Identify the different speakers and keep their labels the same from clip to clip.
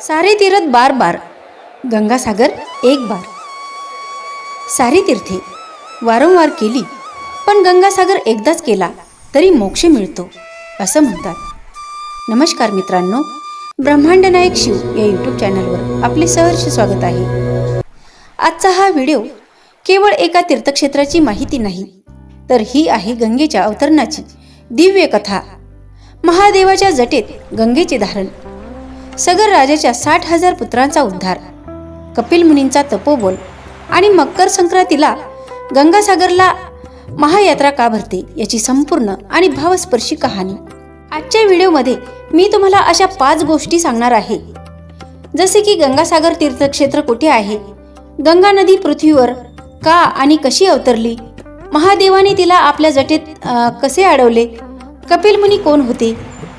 Speaker 1: सारे तीर्थ बार बार, गंगासागर एक बार. सारी तीर्थे वारंवार केली पण गंगासागर एकदाच केला तरी मोक्ष मिळतो असं म्हणतात. नमस्कार मित्रांनो, ब्रह्मांड नायक शिव या यूट्यूब चॅनलवर आपले सहर्ष स्वागत आहे. आजचा हा व्हिडिओ केवळ एका तीर्थक्षेत्राची माहिती नाही, तर ही आहे गंगेच्या अवतरणाची दिव्य कथा. महादेवाच्या जटेत गंगेचे धारण, सगर राजाच्या 60,000 पुत्रांचा उद्धार, कपिल मुनींचा तपोबल आणि मकर संक्रांतीला गंगासागरला महायात्रा का भरते याची संपूर्ण आणि भावस्पर्शी कहाणी. आजच्या व्हिडिओमध्ये मी तुम्हाला अशा 5 गोष्टी सांगणार आहे, जसे की गंगासागर तीर्थक्षेत्र कुठे आहे, गंगा नदी पृथ्वीवर का आणि कशी अवतरली, महादेवाने तिला आपल्या जटेत कसे अडवले, कपिल मुनी कोण होते,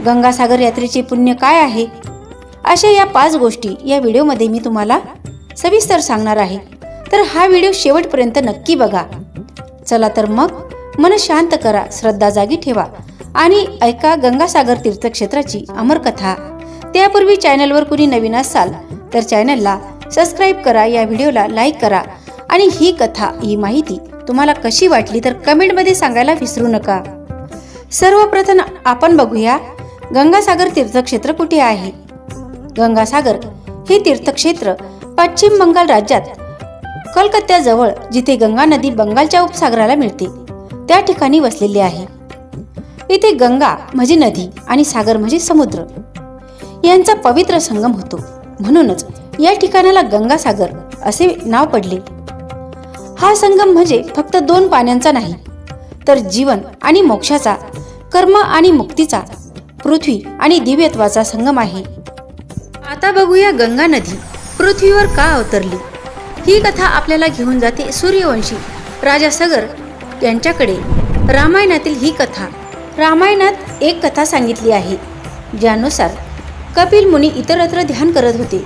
Speaker 1: गंगासागर यात्रेचे पुण्य काय आहे. अशा या 5 गोष्टी या व्हिडिओमध्ये मी तुम्हाला सविस्तर सांगणार आहे, तर हा व्हिडिओ शेवटपर्यंत नक्की बघा. चला तर मग मन शांत करा, श्रद्धा जागी ठेवा आणि ऐका गंगासागर तीर्थक्षेत्राची अमर कथा. त्यापूर्वी चॅनलवर कुणी नवीन असाल तर चॅनलला सबस्क्राईब करा, या व्हिडिओला लाईक करा आणि ही कथा, ही माहिती तुम्हाला कशी वाटली तर कमेंटमध्ये सांगायला विसरू नका. सर्वप्रथम आपण बघूया गंगासागर तीर्थक्षेत्र कुठे आहे. गंगासागर हे तीर्थक्षेत्र पश्चिम बंगाल राज्यात कलकत्त्याजवळ, जिथे गंगा नदी बंगालच्या उपसागराला मिळते त्या ठिकाणी वसलेले आहे. इथे गंगा म्हणजे नदी आणि सागर म्हणजे समुद्र यांचा पवित्र संगम होतो, म्हणूनच या ठिकाणाला गंगासागर असे नाव पडले. हा संगम म्हणजे फक्त 2 पाण्यांचा नाही, तर जीवन आणि मोक्षाचा, कर्म आणि मुक्तीचा, पृथ्वी आणि दिव्यत्वाचा संगम आहे. आता बघूया गंगा नदी पृथ्वीवर का अवतरली. ही कथा आपल्याला घेऊन जाते सूर्यवंशी राजा सगर यांच्याकडे. रामायणातील ही कथा, रामायणात एक कथा सांगितली आहे, ज्यानुसार कपिल मुनी इतरत्र ध्यान करत होते.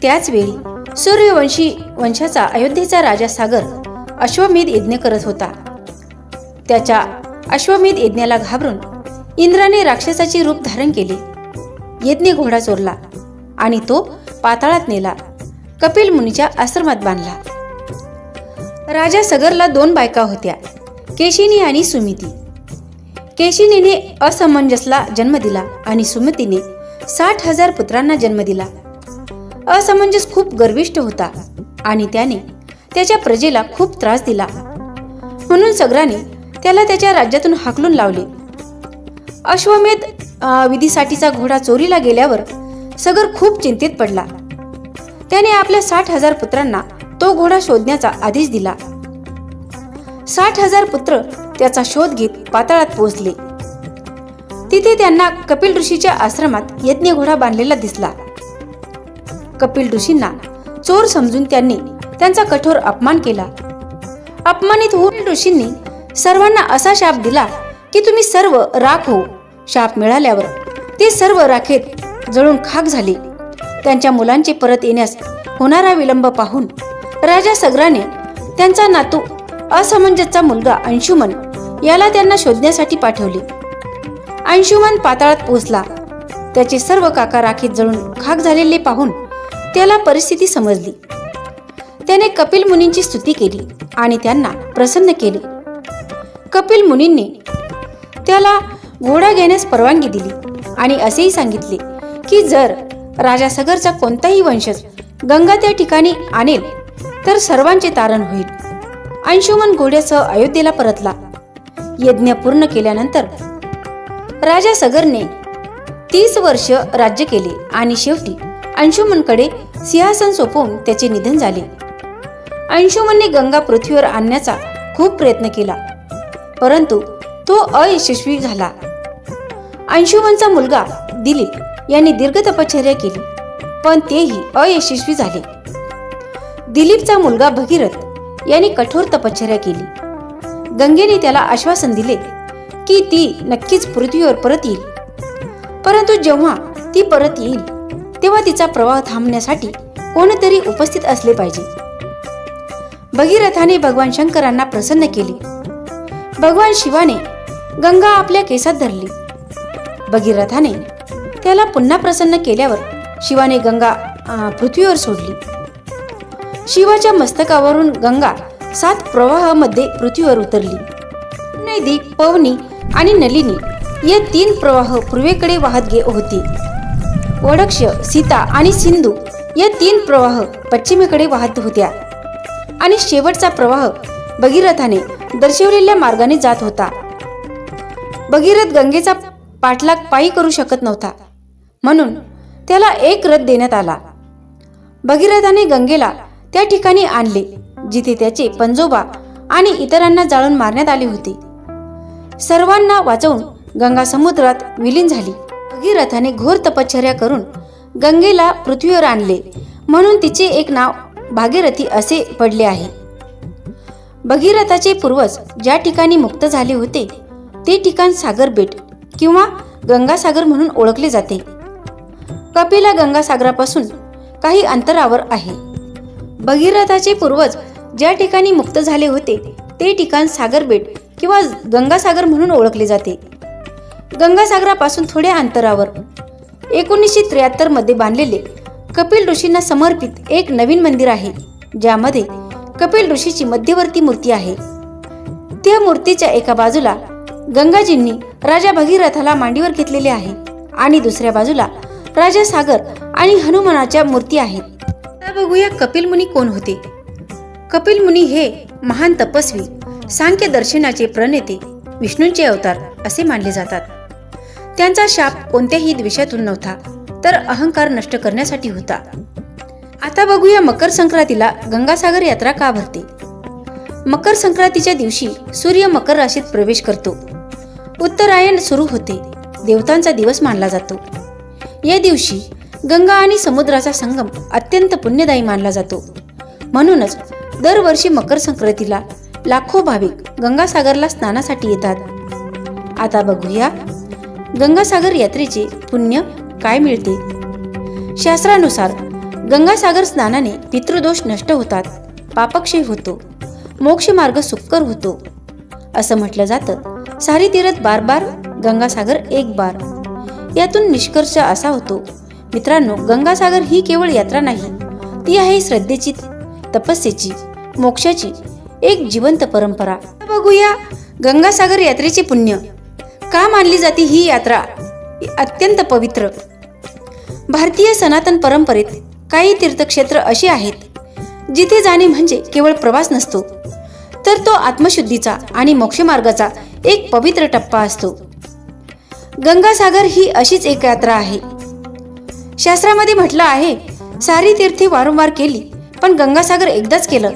Speaker 1: त्याच वेळी सूर्यवंशी वंशाचा अयोध्येचा राजा सागर अश्वमेध यज्ञ करत होता. त्याच्या अश्वमेध यज्ञाला घाबरून इंद्राने राक्षसाचे रूप धारण केले. यज्ञ घोडा चोरला आणि तो पाताळात नेला, कपिल मुनीच्या आश्रमात बांधला. राजा सगरला 2 बायका होत्या, केशिनी आणि सुमिती. केशिनीने असमंजसला जन्म दिला आणि सुमतीने 60,000 पुत्रांना जन्म दिला. असमंजस खूप गर्विष्ठ होता आणि त्याने त्याच्या प्रजेला खूप त्रास दिला, म्हणून सगराने त्याला त्याच्या राज्यातून हाकलून लावले. अश्वमेध विधीसाठीचा घोडा चोरीला गेल्यावर सगर खूप चिंतेत पडला. त्याने आपल्या 60,000 पुत्रांना तो घोडा शोधण्याचा आदेश दिला. 60,000 पुत्र त्याचा शोध घेत पाताळात पोहोचले. तिथे त्यांना कपिल ऋषीच्या आश्रमात यज्ञ घोडा बांधलेला दिसला. कपिल ऋषींना चोर समजून त्यांनी त्यांचा कठोर अपमान केला. अपमानित होऊन ऋषींनी सर्वांना असा शाप दिला की तुम्ही सर्व राख हो. शाप मिळाल्यावर ते सर्व राखेत जळून खाक झाले. त्यांच्या मुलांचे परत येण्यास होणारा विलंब पाहून राजा सगराने त्यांचा नातू असमंजसचा मुलगा अंशुमन याला त्यांना शोधण्यासाठी पाठवले. अंशुमन पाताळात पोहोचला. त्याचे सर्व काका राखेत जळून खाक झालेले पाहून त्याला परिस्थिती समजली. त्याने कपिल मुनींची स्तुती केली आणि त्यांना प्रसन्न केले. कपिल मुनींनी त्याला घोडा घेण्यास परवानगी दिली आणि असेही सांगितले की जर राजा सगरचा कोणताही वंशज गंगा त्या ठिकाणी आणेल तर सर्वांचे तारण होईल. अंशुमन घोड्यासह अयोध्येला परतला. यज्ञ पूर्ण केल्यानंतर राजा सगरने 30 वर्ष राज्य केले आणि शेवटी अंशुमनकडे सिंहासन सोपवून त्याचे निधन झाले. अंशुमनने गंगा पृथ्वीवर आणण्याचा खूप प्रयत्न केला, परंतु तो अयशस्वी झाला. अंशुमनचा मुलगा दिलीप यांनी दीर्घ तपश्चर्या केली, पण तेही अयशस्वी झाले. दिलीपचा मुलगा भगीरथ यांनी कठोर तपश्चर्या केली. गंगेने त्याला आश्वासन दिले की ती नक्कीच पृथ्वीवर परत येईल, परंतु जेव्हा ती परत येईल तेव्हा तिचा प्रवाह थांबण्यासाठी कोणीतरी उपस्थित असले पाहिजे. भगीरथाने भगवान शंकरांना प्रसन्न केले. भगवान शिवाने गंगा आपल्या केसात धरली. भगीरथाने त्याला पुन्हा प्रसन्न केल्यावर शिवाने गंगा पृथ्वीवर सोडली. शिवाच्या मस्तकावरून गंगा 7 प्रवाहामध्ये पृथ्वीवर उतरली. नदी, पवनी आणि नलिनी या 3 प्रवाह पूर्वेकडे वाहत होते. वडक्ष, सीता आणि सिंधू या 3 प्रवाह पश्चिमेकडे वाहत होत्या आणि शेवटचा प्रवाह भगीरथाने दर्शवलेल्या मार्गाने जात होता. भगीरथ गंगेचा पाठलाग पायी करू शकत नव्हता, म्हणून त्याला एक रथ देण्यात आला. भगीरथाने गंगेला त्या ठिकाणी आणले जिथे त्याचे पंजोबा आणि इतरांना जाळून मारण्यात आले होते. सर्वांना वाचवून गंगा समुद्रात विलीन झाली. भगीरथाने घोर तपश्चर्या करून गंगेला पृथ्वीवर आणले, म्हणून तिचे एक नाव भागीरथी असे पडले आहे. भगीरथाचे पूर्वज ज्या ठिकाणी मुक्त झाले होते ते ठिकाण सागर बेट किंवा गंगासागर म्हणून ओळखले जाते. कपिला गंगासागरापासून काही अंतरावर आहे. भगीरथाचे पूर्वज ज्या ठिकाणी मुक्त झाले होते ते ठिकाण सागर बेट किंवा गंगासागर म्हणून ओळखले जाते. गंगासागरापासून थोड्या अंतरावर 1973 मध्ये बांधलेले कपिल ऋषींना समर्पित एक नवीन मंदिर आहे, ज्यामध्ये कपिल ऋषीची मध्यवर्ती मूर्ती आहे. त्या मूर्तीच्या एका बाजूला गंगाजींनी राजा भगीरथाला मांडीवर घेतलेले आहे आणि दुसऱ्या बाजूला राजा सागर आणि हनुमानाच्या मूर्ती आहेत. आता बघूया कपिल मुनी कोण होते. कपिल मुनी हे महान तपस्वी, सांख्य दर्शनाचे प्रणेते, विष्णूंचे अवतार असे मानले जातात. त्यांचा शाप कोणत्याही द्वेषातून नव्हता, तर अहंकार नष्ट करण्यासाठी होता. आता बघूया मकर संक्रांतीला गंगासागर यात्रा का भरते. मकर संक्रांतीच्या दिवशी सूर्य मकर राशीत प्रवेश करतो. उत्तरायण सुरू होते. देवतांचा दिवस मानला जातो. या दिवशी गंगा आणि समुद्राचा संगम अत्यंत पुण्यदायी मानला जातो. म्हणूनच दरवर्षी मकर संक्रांतीला लाखो भाविक गंगासागरला स्नानासाठी येतात. आता बघूया गंगासागर यात्रेचे पुण्य काय मिळते. शास्त्रानुसार गंगासागर स्नानाने पितृदोष नष्ट होतात, पापक्षय होतो, मोक्ष मार्ग सुकर होतो असं म्हटलं जातं. सारी तीरथ बार बार, गंगासागर एक बार. यातून निष्कर्ष असा होतो मित्रांनो, गंगासागर ही केवळ यात्रा नाही, ती आहे श्रद्धेची, तपस्येची, मोक्षाची एक जिवंत परंपरा. बघूया गंगासागर यात्रेचे पुण्य का मानली जाते. ही यात्रा अत्यंत पवित्र. भारतीय सनातन परंपरेत काही तीर्थक्षेत्र अशी आहेत जिथे जाणे म्हणजे केवळ प्रवास नसतो, तर तो आत्मशुद्धीचा आणि मोक्षमार्गाचा एक पवित्र टप्पा असतो. गंगासागर ही अशीच एक यात्रा आहे. शास्त्रामध्ये म्हटलं आहे, सारी तीर्थे वारंवार केली पण गंगासागर एकदाच केलं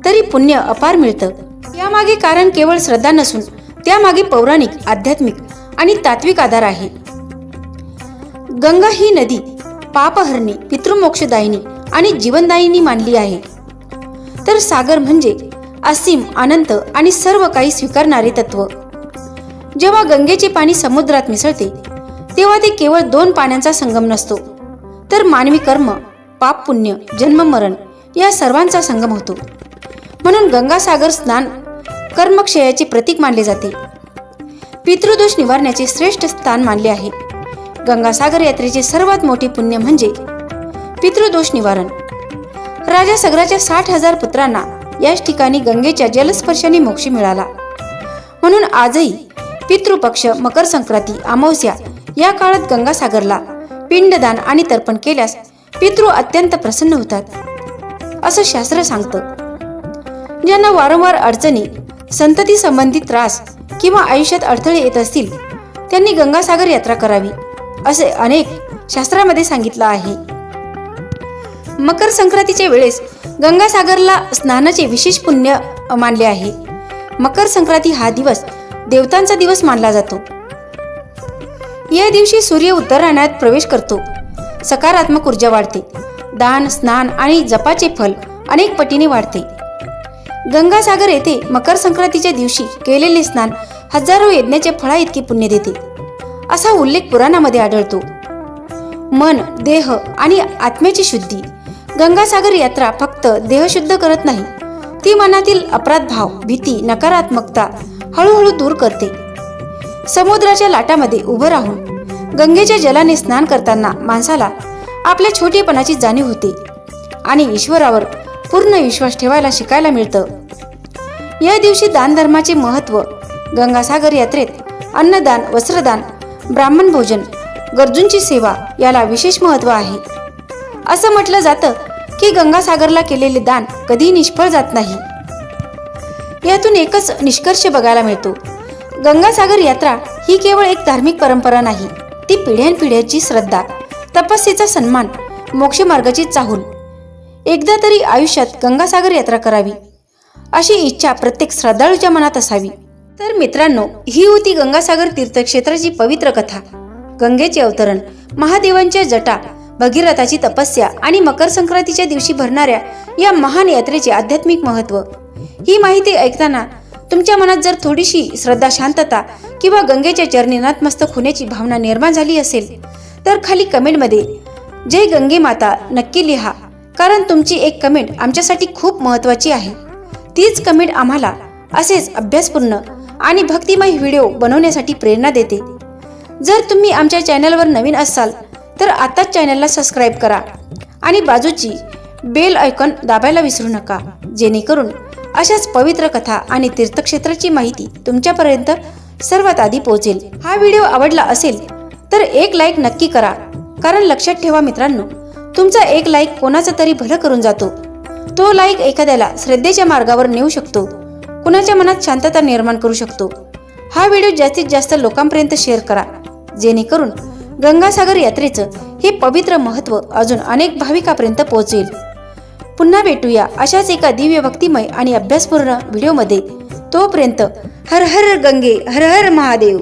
Speaker 1: तरी पुण्य अपार मिळतं. यामागे कारण केवळ श्रद्धा नसून त्यामागे पौराणिक, आध्यात्मिक आणि तात्विक आधार आहे. गंगा ही नदी पापहरणी, पितृमोक्षदायिनी आणि जीवनदायिनी मानली आहे, तर सागर म्हणजे असीम, अनंत आणि सर्व काही स्वीकारणारे तत्व. जेव्हा गंगेचे पाणी समुद्रात मिसळते तेव्हा ते केवळ 2 पाण्यांचा संगम नसतो, तर मानवी कर्म, पाप पुण्य, जन्म मरण या सर्वांचा संगम होतो. म्हणून गंगासागर स्नान कर्मक्षयाचे प्रतीक मानले जाते. पितृदोष निवारण्याचे श्रेष्ठ स्थान मानले आहे. गंगासागर यात्रेचे सर्वात मोठे पुण्य म्हणजे पितृदोष निवारण. राजा सगराच्या 60,000 पुत्रांना याच ठिकाणी गंगेच्या जलस्पर्शाने मोक्ष मिळाला. म्हणून आजही पितृपक्ष, मकर संक्रांती, अमावस्या या काळात गंगासागरला पिंडदान आणि तर्पण केल्यास पितृ अत्यंत प्रसन्न होतात असं शास्त्र सांगतं. ज्यांना वारंवार अडचणी, संतती संबंधित त्रास किंवा आयुष्यात अडथळे येत असतील त्यांनी गंगासागर यात्रा करावी असे अनेक शास्त्रामध्ये सांगितलं आहे. मकर संक्रांतीच्या वेळेस गंगासागरला स्नानाचे विशेष पुण्य मानले आहे. मकर संक्रांती हा दिवस देवतांचा दिवस मानला जातो. या दिवशी सूर्य उत्तरायणात प्रवेश करतो. सकारात्मक ऊर्जा वाढते. दान, स्नान आणि जपाचे फल अनेक पटीने वाढते. गंगासागर येथे मकर संक्रांतीच्या दिवशी केलेले स्नान हजारो यज्ञाच्या फळा इतके पुण्य देते असा उल्लेख पुराणामध्ये आढळतो. मन, देह आणि आत्म्याची शुद्धी. गंगासागर यात्रा फक्त देहशुद्ध करत नाही, ती मनातील अपराध भाव, भीती, नकारात्मकता हळूहळू दूर करते. समुद्राच्या लाटामध्ये उभं राहून गंगेच्या जलाने स्नान करताना माणसाला आपल्या छोटेपणाची जाणीव होते आणि ईश्वरावर पूर्ण विश्वास ठेवायला शिकायला मिळतं. या दिवशी दानधर्माचे महत्त्व. गंगासागर यात्रेत अन्नदान, वस्त्रदान, ब्राह्मण भोजन, गरजूंची सेवा याला विशेष महत्त्व आहे. असं म्हटलं जातं की गंगासागरला केलेले दान कधीही निष्फळ जात नाही. यातून एकच निष्कर्ष बघायला मिळतो, गंगासागर यात्रा ही केवळ एक धार्मिक परंपरा नाही, ती पिढ्यानपिढ्यांची श्रद्धा, तपस्येचा सन्मान, मोक्षमार्गाची चाहूल. एकदा तरी आयुष्यात गंगासागर यात्रा करावी अशी इच्छा प्रत्येक श्रद्धाळूच्या मनात असावी. तर मित्रांनो, ही होती गंगासागर तीर्थक्षेत्राची पवित्र कथा. गंगेचे अवतरण, महादेवांच्या जटा, भगीरथाची तपस्या आणि मकर संक्रांतीच्या दिवशी भरणाऱ्या या महान यात्रेचे आध्यात्मिक महत्त्व. ही माहिती ऐकताना तुमच्या मनात जर थोडीशी श्रद्धा, शांतता किंवा गंगेच्या चरणी नतमस्तक होण्याची भावना निर्माण झाली असेल तर खाली कमेंटमध्ये जय गंगे माता नक्की लिहा, कारण तुमची एक कमेंट आमच्यासाठी खूप महत्त्वाची आहे. तीच कमेंट आम्हाला असेच अभ्यासपूर्ण आणि भक्तिमय व्हिडिओ बनवण्यासाठी प्रेरणा देते. जर तुम्ही आमच्या चॅनलवर नवीन असाल तर आताच चॅनलला सबस्क्राईब करा आणि बाजूची बेल आयकॉन दाबायला विसरू नका, जेणेकरून अशाच पवित्र कथा आणि तीर्थक्षेत्राची माहिती तुमच्यापर्यंत सर्वात आधी पोहोचेल. हा व्हिडिओ आवडला असेल तर एक लाईक नक्की करा, कारण लक्षात ठेवा मित्रांनो, तुमचा एक लाईक कोणाचं तरी भलं करून जातो. तो लाईक एखाद्याला श्रद्धेच्या मार्गावर नेऊ शकतो, कुणाच्या मनात शांतता निर्माण करू शकतो. हा व्हिडिओ जास्तीत जास्त लोकांपर्यंत शेअर करा, जेणेकरून गंगासागर यात्रेचं हे पवित्र महत्त्व अजून अनेक भाविकांपर्यंत पोहोचेल. पुन्हा भेटूया अशाच एका दिव्य भक्तिमय आणि अभ्यासपूर्ण व्हिडिओमध्ये. तोपर्यंत हर हर गंगे, हर हर महादेव.